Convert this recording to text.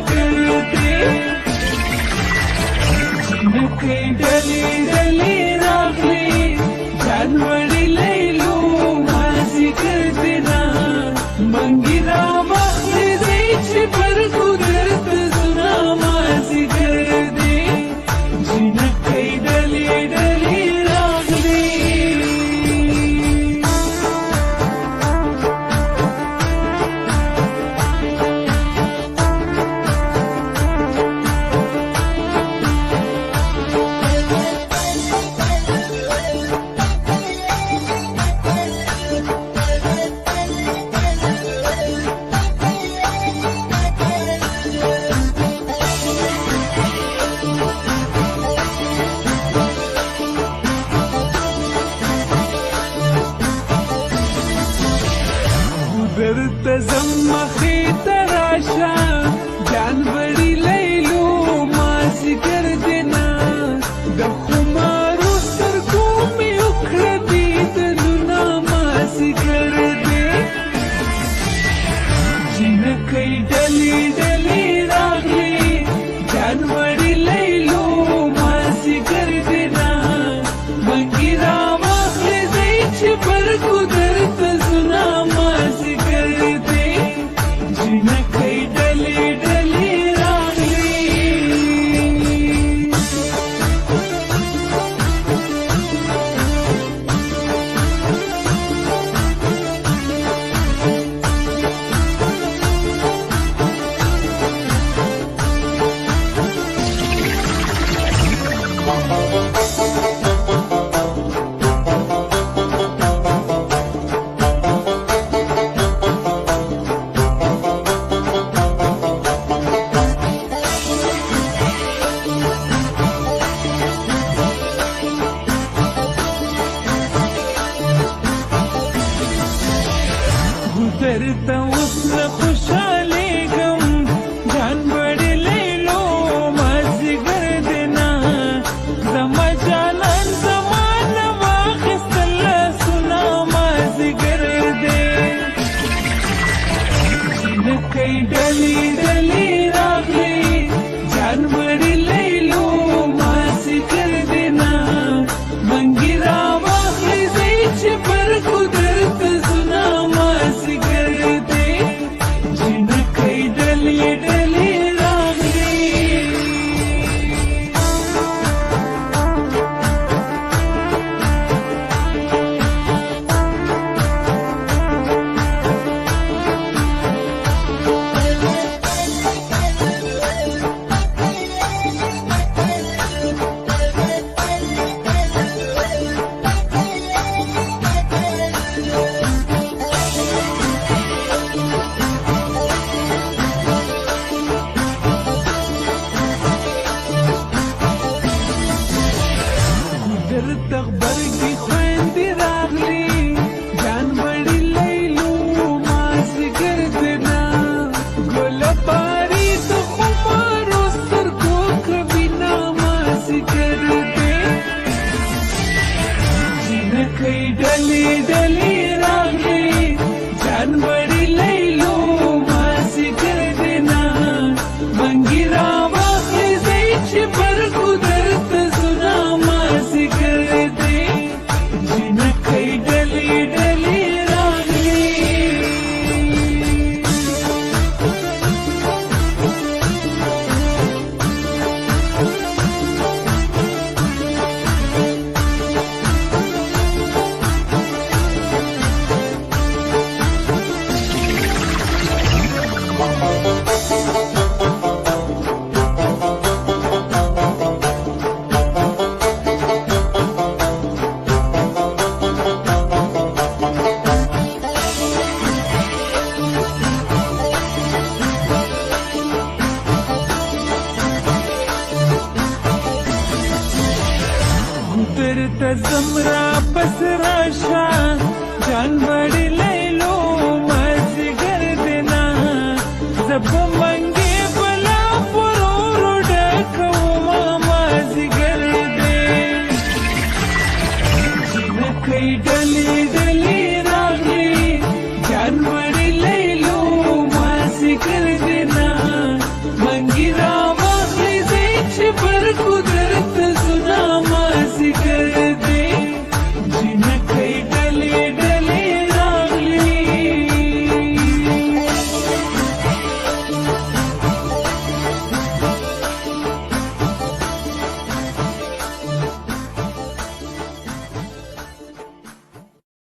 करते जिनके डले डले राखले जानवरी लैलो मासी करते ना मंगिरा बाखले देश पर कुदरत सुना मासी करते जिनके डले डले राखले درت زمخي تراشا جانوري ليلو ماسي كردنا دخمارو سركومي وكردي دلنا ماسي كردي جنكي دلي دلي راغلي جانوري ليلو ماسي كردنا منگيرا مخلي زيش پر قدرت زنا ماسي जिनके डले डले रागले गुजरता उसने खुशहाली गम जानवर ले लो मर्जी कर देना जमा जालन जमान वाखिस्तल्ला सुना मर्जी कर दे जिनके डली डली राखले जानवर ले लो मर्जी कर देना मंगिरा वाखली देश पर कुदरत सुना मर्जी करते जिनके डले डले रागले تخبرقي خويندي راغلي جانوري ليلو ماسي كردنا قول باري تخمار وستركو كبينا ماسي كردي جنكي دلي دلي راغلي جانوري ليلو ماسي كردنا منگيرا واخلي زيش پر قدرت سنا ماسي كردي जिनके डले डले रागले गुजरता जमरा पस